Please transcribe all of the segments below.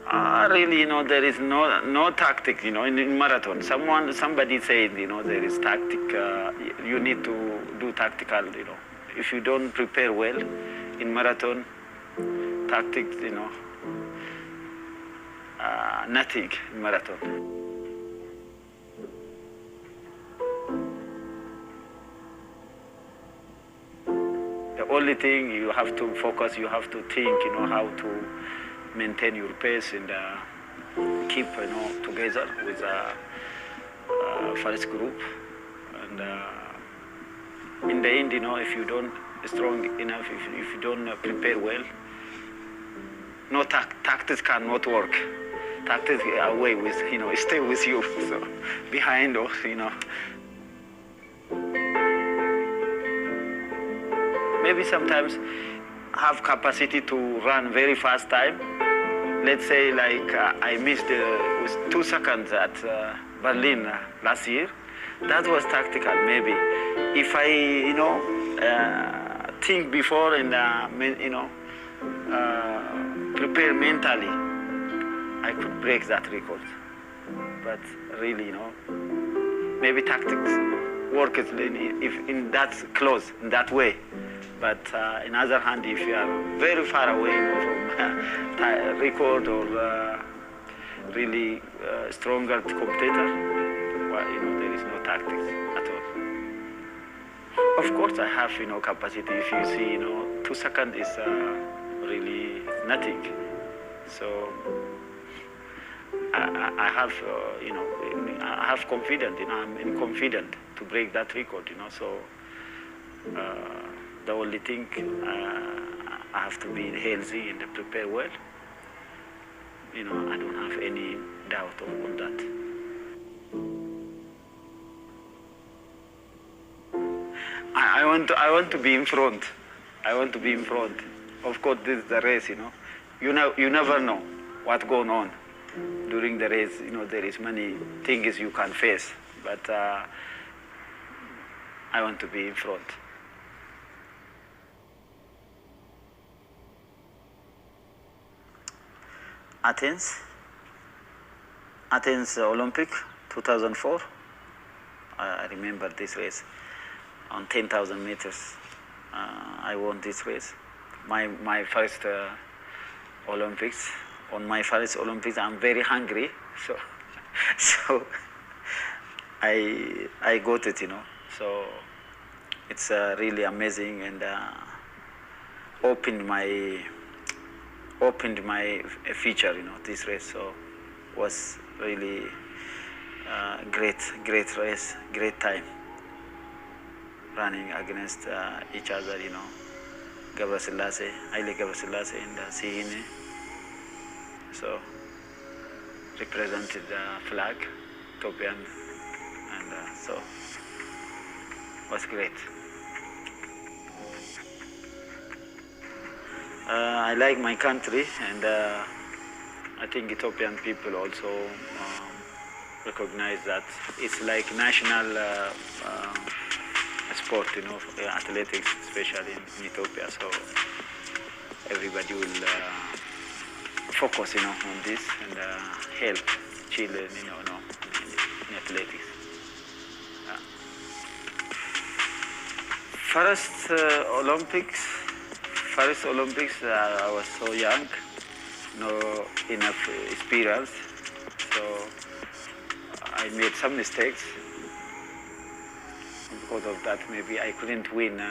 Really, there is no tactic, in marathon. Somebody said, there is tactic. You need to do tactical, If you don't prepare well in marathon, tactics, nothing in marathon. The only thing you have to focus, you have to think, how to maintain your pace and keep, together with first group. And in the end, if you don't strong enough, if you don't prepare well, no tactics cannot work. Tactics are away with, stay with you, so behind or, Maybe sometimes have capacity to run very fast time. Let's say like I missed with 2 seconds at Berlin last year. That was tactical maybe. If I, think before and, prepare mentally, I could break that record. But really, maybe tactics work if in that close, in that way. But on the other hand, if you are very far away from record or really stronger competitor, well, there is no tactics at all. Of course, I have, capacity. If you see, 2 seconds is really nothing. So I have, I have confidence. I'm confident to break that record. So. The only thing, I have to be healthy and prepare well. I don't have any doubt on that. I want to be in front. I want to be in front. Of course, this is the race, You never know what's going on during the race. There is many things you can face, but I want to be in front. Athens Olympic 2004. I remember this race on 10,000 meters. I won this race. My first Olympics. On my first Olympics, I'm very hungry, so I got it, So it's really amazing and opened my future, this race. So was really great race, great time, running against each other, Haile Gebrselassie and Sihine. So represented the flag, Ethiopian, and so was great. I like my country, and I think Ethiopian people also recognize that it's like national sport, athletics, especially in Ethiopia. So everybody will focus, on this and help children, in athletics. First Olympics, I was so young, no enough experience, so I made some mistakes. Because of that, maybe I couldn't win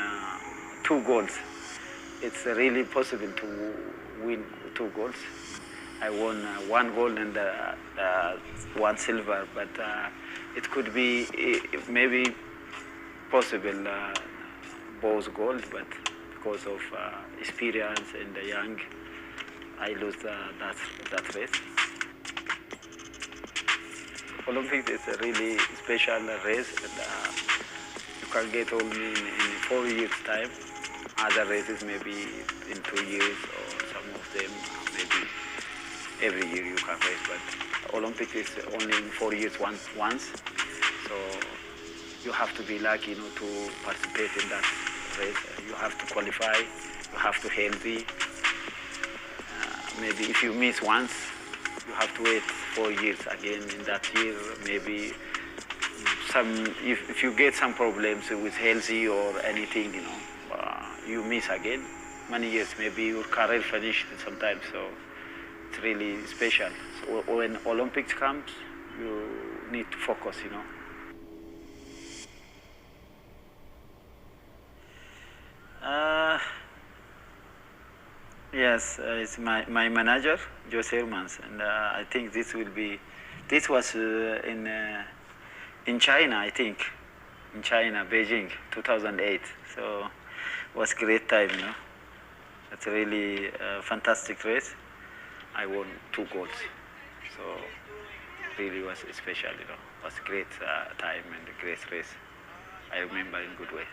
2 golds. It's really possible to win 2 golds. I won 1 gold and 1 silver, but it could be maybe possible both gold, but because of experience and the young, I lost that race. Olympics is a really special race, and you can get only in 4 years' time. Other races maybe in 2 years, or some of them maybe every year you can race. But Olympics is only in 4 years once. So you have to be lucky, to participate in that race. You have to qualify. You have to healthy. Maybe if you miss once, you have to wait 4 years again. In that year, maybe if you get some problems with healthy or anything, you miss again. Many years, maybe your career finished sometimes. So it's really special. So when Olympics comes, you need to focus. Yes, it's my manager, Jose Hermans, and I think this was in China, I think, in China, Beijing, 2008. So it was great time, It's really a fantastic race. I won 2 golds, so really was special, It was a great time and a great race. I remember in good way.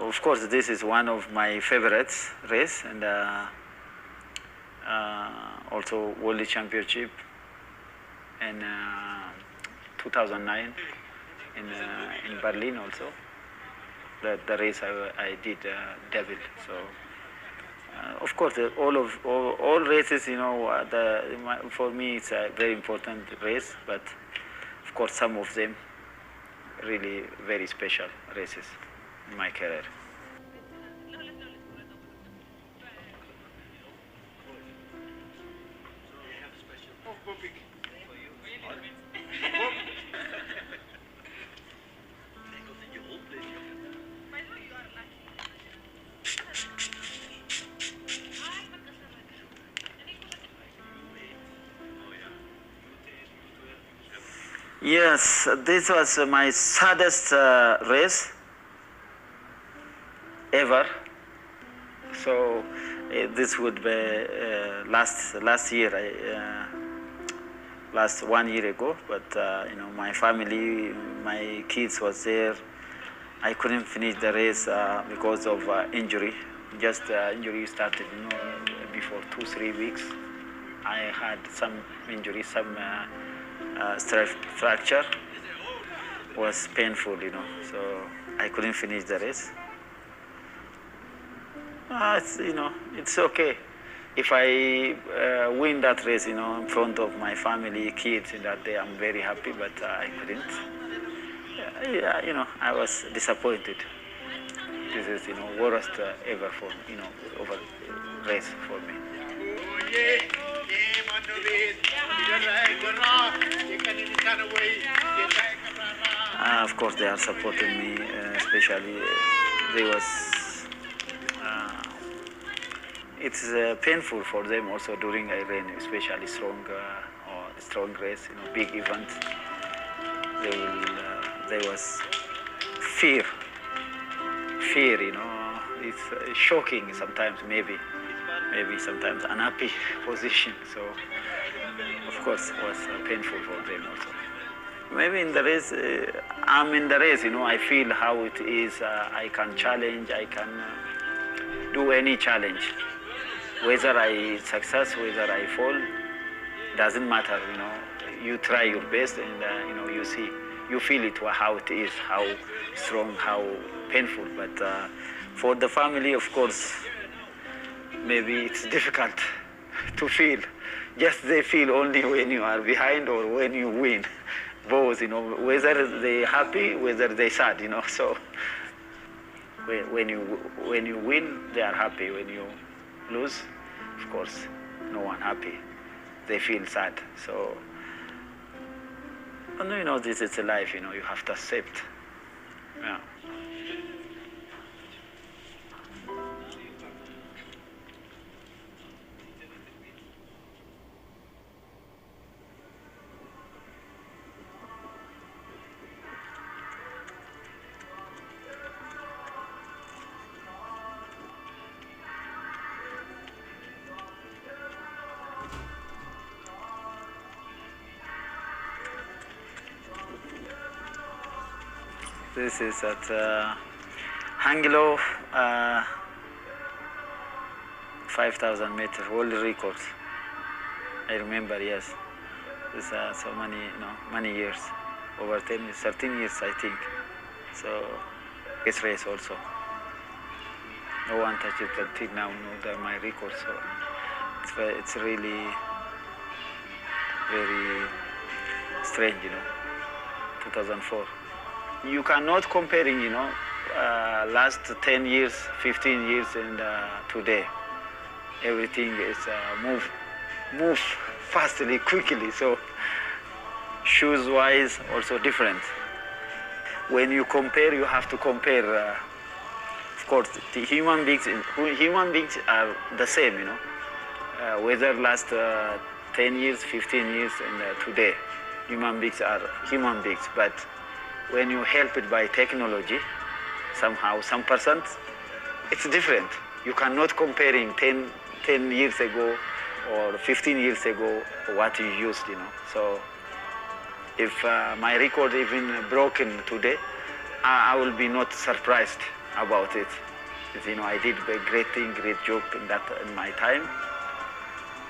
Of course, this is one of my favorites race, and also World Championship in 2009 in Berlin also. The race I did double. So of course, all races, for me it's a very important race, but of course some of them really very special races in my career. Yes, this was my saddest race ever. So this would be last year, last 1 year ago. But my family, my kids was there. I couldn't finish the race because of injury. Just injury started, before 2-3 weeks. I had some injury, some fracture. Was painful, so I couldn't finish the race. It's okay. If I win that race, in front of my family, kids, in that day, I'm very happy, but I couldn't. I was disappointed. This is, worst ever for, over race for me. Of course, they are supporting me, especially it's painful for them also during I ran, especially strong race, big event. There was fear, it's shocking sometimes, maybe sometimes unhappy position. So of course it was painful for them also. Maybe in the race, I'm in the race, I feel how it is. I can challenge, I can do any challenge. Whether I success, whether I fall, doesn't matter, You try your best and, you feel it, how it is, how strong, how painful. But for the family, of course, maybe it's difficult to feel. Just they feel only when you are behind or when you win. Both, whether they happy, whether they sad, So when you win, they are happy. When you lose, of course, no one happy. They feel sad. So this is life. You have to accept. Yeah. This is at Hangilo, 5,000 meter world record. I remember, yes. This so many years, over 13 years, I think. So this race also. No one touched it until now. My record. So it's really very strange, 2004. You cannot comparing, last 10 years, 15 years, and today. Everything is move fastly, quickly. So shoes-wise, also different. When you compare, you have to compare. Of course, the human beings are the same, whether last 10 years, 15 years, and today, human beings are human beings. But when you help it by technology, somehow, some percent, it's different. You cannot comparing 10 years ago or 15 years ago what you used, So if my record even broken today, I will be not surprised about it. Because, I did a great thing, great job in my time.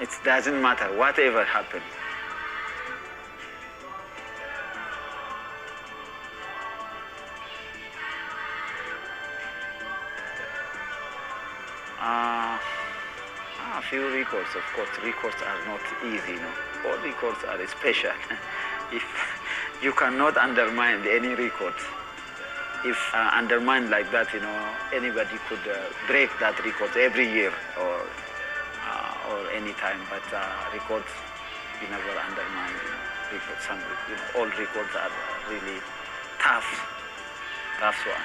It doesn't matter, whatever happened. A few records, of course. Records are not easy, All records are special. If you cannot undermine any record, if undermined like that, anybody could break that record every year or any time. But records, you never undermine. Records, all records are really tough one.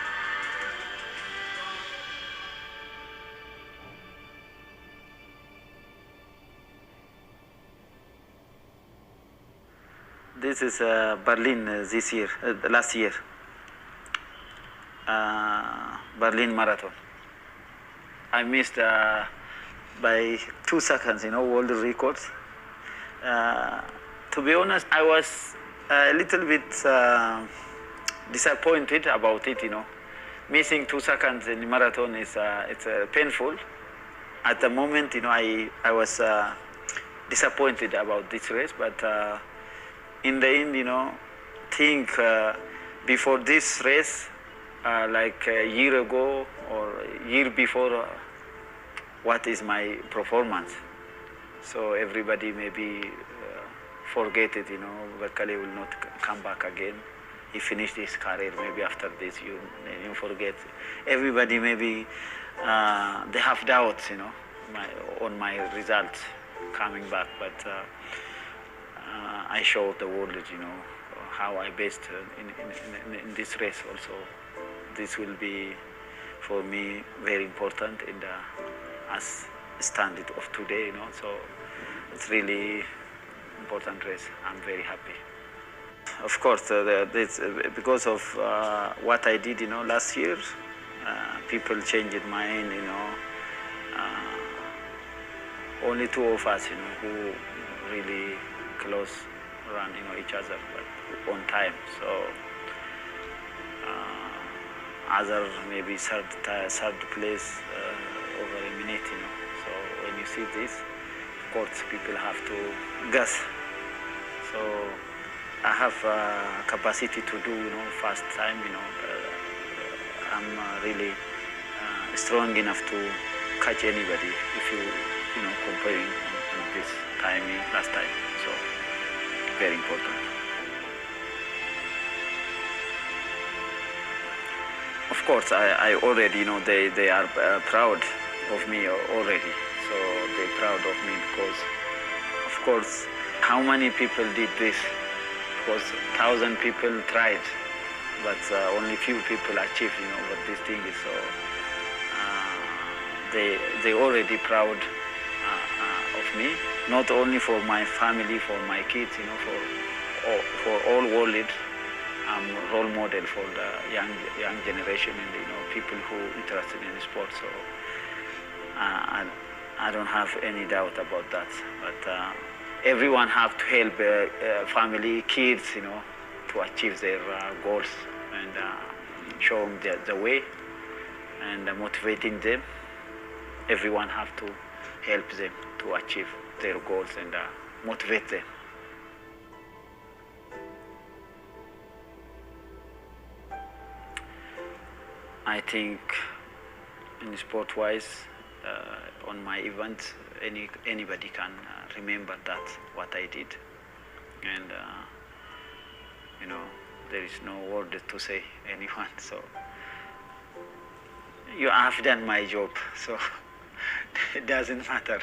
This is Berlin this year, last year. Berlin Marathon. I missed by 2 seconds, world records. To be honest, I was a little bit disappointed about it, Missing 2 seconds in the marathon is it's painful. At the moment, I was disappointed about this race, but in the end, think before this race, like a year ago or a year before, what is my performance? So everybody maybe forget it, Bekele will not come back again. He finished his career, maybe after this you forget. Everybody maybe, they have doubts, on my results coming back, but I showed the world, how I best in this race also. This will be, for me, very important in the as standard of today, So it's really important race. I'm very happy. Of course, because of what I did, last year, people changed mind, only 2 of us, who really close run, each other, but on time. So other maybe third place over a minute, So when you see this, of course, people have to guess. So I have capacity to do, fast time, I'm really strong enough to catch anybody if you, comparing on this timing last time. So very important. Of course, I already they are proud of me already. So they're proud of me because, of course, how many people did this? Because 1,000 people tried, but only few people achieved, what this thing is. So they already proud of me, not only for my family, for my kids, for all world. I'm a role model for the young generation and people who are interested in sports. So I don't have any doubt about that. But everyone have to help family, kids, to achieve their goals and show them the way and motivating them. Everyone have to help them to achieve their goals and motivate them. I think in sport-wise, on my event, anybody can remember that what I did. and there is no word to say anyone. So you have done my job, so it doesn't matter.